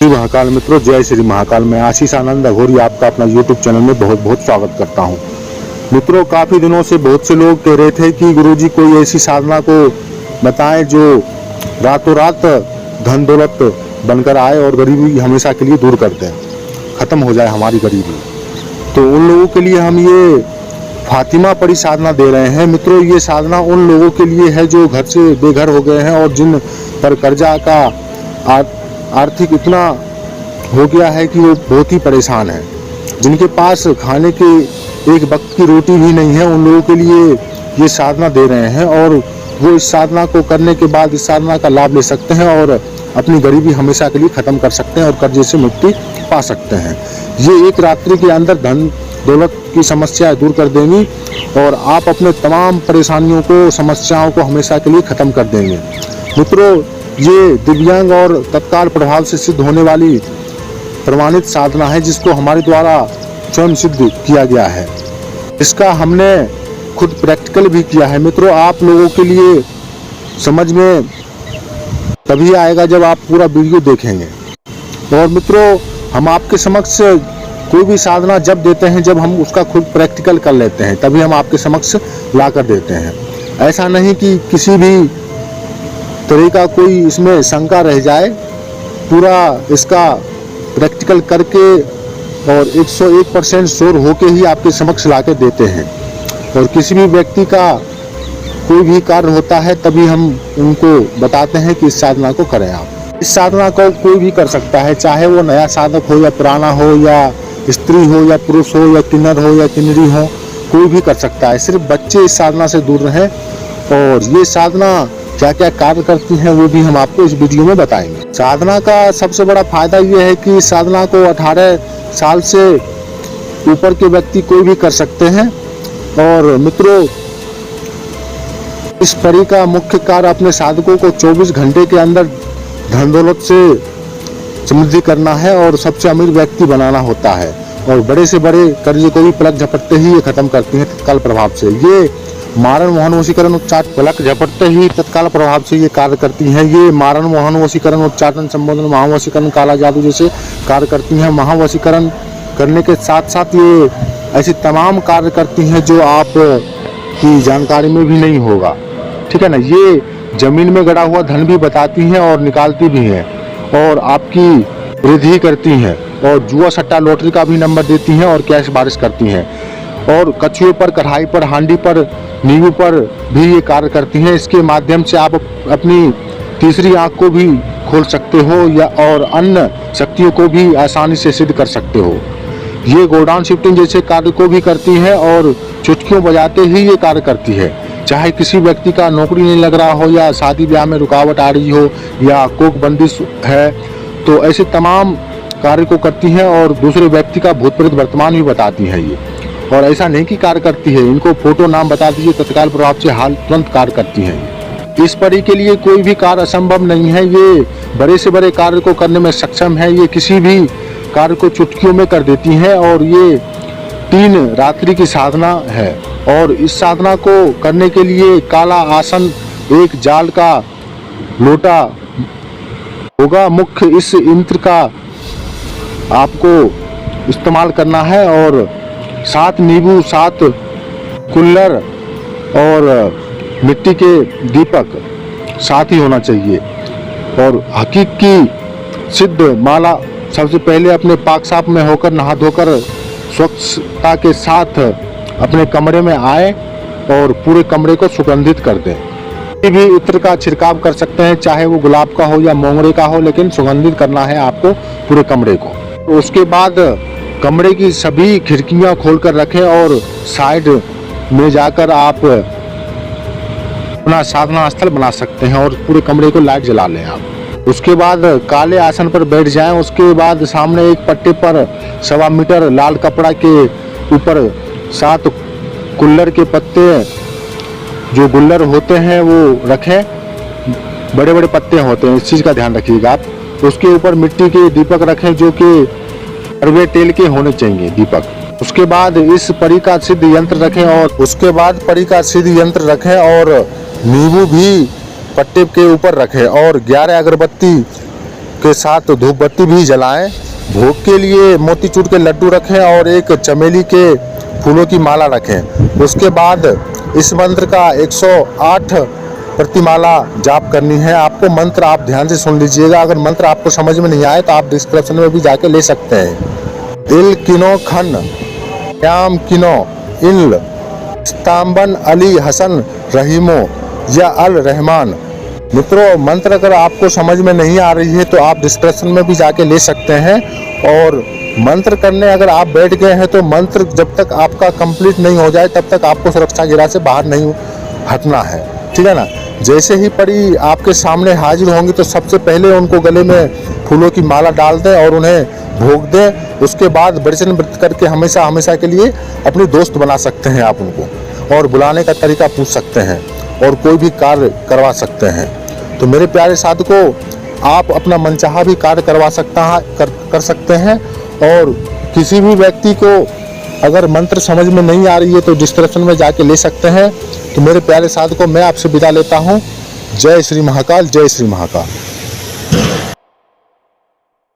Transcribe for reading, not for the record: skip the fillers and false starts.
श्री महाकाल मित्रों, जय श्री महाकाल। मैं आशीष आनंद अघोरी आपका अपना YouTube चैनल में बहुत बहुत स्वागत करता हूं। मित्रों, काफ़ी दिनों से बहुत से लोग कह रहे थे कि गुरुजी कोई ऐसी साधना को बताएं जो रातों रात धन दौलत बनकर आए और गरीबी हमेशा के लिए दूर कर दें, ख़त्म हो जाए हमारी गरीबी। तो उन लोगों के लिए हम ये फातिमा परी साधना दे रहे हैं। मित्रों, ये साधना उन लोगों के लिए है जो घर से बेघर हो गए हैं और जिन पर कर्जा का आर्थिक इतना हो गया है कि वो बहुत ही परेशान है, जिनके पास खाने के एक वक्त की रोटी भी नहीं है। उन लोगों के लिए ये साधना दे रहे हैं और वो इस साधना को करने के बाद इस साधना का लाभ ले सकते हैं और अपनी गरीबी हमेशा के लिए ख़त्म कर सकते हैं और कर्जे से मुक्ति पा सकते हैं। ये एक रात्रि के अंदर धन दौलत की समस्या दूर कर देंगी और आप अपने तमाम परेशानियों को, समस्याओं को हमेशा के लिए ख़त्म कर देंगे। मित्रों, ये दिव्यांग और तत्काल प्रभाव से सिद्ध होने वाली प्रमाणित साधना है, जिसको हमारे द्वारा स्वयं सिद्ध किया गया है। इसका हमने खुद प्रैक्टिकल भी किया है। मित्रों, आप लोगों के लिए समझ में तभी आएगा जब आप पूरा वीडियो देखेंगे। और मित्रों, हम आपके समक्ष कोई भी साधना जब देते हैं, जब हम उसका खुद प्रैक्टिकल कर लेते हैं, तभी हम आपके समक्ष ला कर देते हैं। ऐसा नहीं कि किसी भी तरह का कोई इसमें शंका रह जाए। पूरा इसका प्रैक्टिकल करके और 101% श्योर होके ही आपके समक्ष ला के देते हैं। और किसी भी व्यक्ति का कोई भी कार्य होता है तभी हम उनको बताते हैं कि इस साधना को करें। आप इस साधना को कोई भी कर सकता है, चाहे वो नया साधक हो या पुराना हो या स्त्री हो या पुरुष हो या किन्नर हो या किन्नरी हो, कोई भी कर सकता है। सिर्फ बच्चे इस साधना से दूर रहें। और ये साधना क्या क्या कार्य करती हैं वो भी हम आपको इस वीडियो में बताएंगे। साधना का सबसे बड़ा फायदा ये है कि इस साधना को 18 साल से ऊपर के व्यक्ति कोई भी कर सकते हैं। और मित्रों, इस परी का मुख्य कार्य अपने साधकों को 24 घंटे के अंदर धन दौलत से समृद्धि करना है और सबसे अमीर व्यक्ति बनाना होता है। और बड़े से बड़े कर्जे को भी पलक झपटते ही ये खत्म करती हैं तत्काल प्रभाव से। ये मारण मोहन वशीकरण उच्चाटन पलक झपटते ही तत्काल प्रभाव से ये कार्य करती हैं। ये मारण मोहन वशीकरण उच्चाटन संबोधन महावशीकरण काला जादू जैसे कार्य करती हैं। महावशीकरण करने के साथ साथ ये ऐसी तमाम कार्य करती हैं जो आप की जानकारी में भी नहीं होगा, ठीक है ना। ये जमीन में गड़ा हुआ धन भी बताती हैं और निकालती भी हैं और आपकी वृद्धि करती हैं और जुआ सट्टा लॉटरी का भी नंबर देती हैं और कैश बारिश करती हैं। और कछुए पर, कढ़ाई पर, हांडी पर, नींबू पर भी ये कार्य करती हैं। इसके माध्यम से आप अपनी तीसरी आंख को भी खोल सकते हो या और अन्य शक्तियों को भी आसानी से सिद्ध कर सकते हो। ये गोडाउन शिफ्टिंग जैसे कार्य को भी करती है और चुटकियों बजाते ही ये कार्य करती है। चाहे किसी व्यक्ति का नौकरी नहीं लग रहा हो या शादी ब्याह में रुकावट आ रही हो या कोख बंदिश है, तो ऐसे तमाम कार्य को करती हैं और दूसरे व्यक्ति का भूत प्रेत वर्तमान भी बताती हैं ये। और ऐसा नहीं कि कार्य करती है, इनको फोटो नाम बता दीजिए, तत्काल प्रभाव से हाल तुरंत कार्य करती हैं। इस परी के लिए कोई भी कार्य असंभव नहीं है। ये बड़े से बड़े कार्य को करने में सक्षम है। ये किसी भी कार्य को चुटकियों में कर देती हैं और ये 3 रात्रि की साधना है। और इस साधना को करने के लिए काला आसन, एक जाल का लोटा होगा। मुख्य इस यंत्र का आपको इस्तेमाल करना है और 7 नींबू, 7 कुल्हड़ और मिट्टी के दीपक साथ ही होना चाहिए। और हकीकी सिद्ध माला सबसे पहले अपने पाक साफ में होकर नहा धोकर स्वच्छता के साथ अपने कमरे में आए और पूरे कमरे को सुगंधित कर दें। किसी भी इत्र का छिड़काव कर सकते हैं, चाहे वो गुलाब का हो या मोंगरे का हो, लेकिन सुगंधित करना है आपको पूरे कमरे को। तो उसके बाद कमरे की सभी खिड़कियां खोलकर रखें और साइड में जाकर आप अपना साधना स्थल बना सकते हैं और पूरे कमरे को लाइट जला लें आप। उसके बाद काले आसन पर बैठ जाएं। उसके बाद सामने एक पट्टे पर 1.25 मीटर लाल कपड़ा के ऊपर 7 कुल्हड़ के पत्ते, जो गुल्लर होते हैं वो रखें। बड़े बड़े पत्ते होते हैं, इस चीज़ का ध्यान रखिएगा आप। उसके ऊपर मिट्टी के दीपक रखें जो कि कड़वे तेल के होने चाहिए दीपक। उसके बाद इस परी का सिद्ध यंत्र रखें और नींबू भी पट्टे के ऊपर रखें और 11 अगरबत्ती के साथ धूप बत्ती भी जलाएं। भोग के लिए मोतीचूर के लड्डू रखें और एक चमेली के फूलों की माला रखें। उसके बाद इस मंत्र का 108 प्रतिमाला जाप करनी है। आपको मंत्र आप ध्यान से सुन लीजिएगा। अगर मंत्र आपको समझ में नहीं आए तो आप डिस्क्रिप्शन में भी जाके ले सकते हैं। इल किनो खन याम किनो इल स्तांबन अली हसन रहीमो या अल रहमान। मित्रों, मंत्र अगर आपको समझ में नहीं आ रही है तो आप डिस्क्रिप्शन में भी जाके ले सकते हैं। और मंत्र करने अगर आप बैठ गए हैं तो मंत्र जब तक आपका कंप्लीट नहीं हो जाए तब तक आपको सुरक्षा घेरा से बाहर नहीं हटना है, ठीक है ना। जैसे ही परी आपके सामने हाजिर होंगी तो सबसे पहले उनको गले में फूलों की माला डाल दें और उन्हें भोग दें। उसके बाद वचन व्रत करके हमेशा हमेशा के लिए अपनी दोस्त बना सकते हैं आप उनको, और बुलाने का तरीका पूछ सकते हैं और कोई भी कार्य करवा सकते हैं। तो मेरे प्यारे साधकों, आप अपना मनचाहा भी कार्य करवा कर सकते हैं। और किसी भी व्यक्ति को अगर मंत्र समझ में नहीं आ रही है तो डिस्क्रिप्शन में जाके ले सकते हैं। तो मेरे प्यारे साधकों, मैं आपसे विदा लेता हूँ। जय श्री महाकाल, जय श्री महाकाल।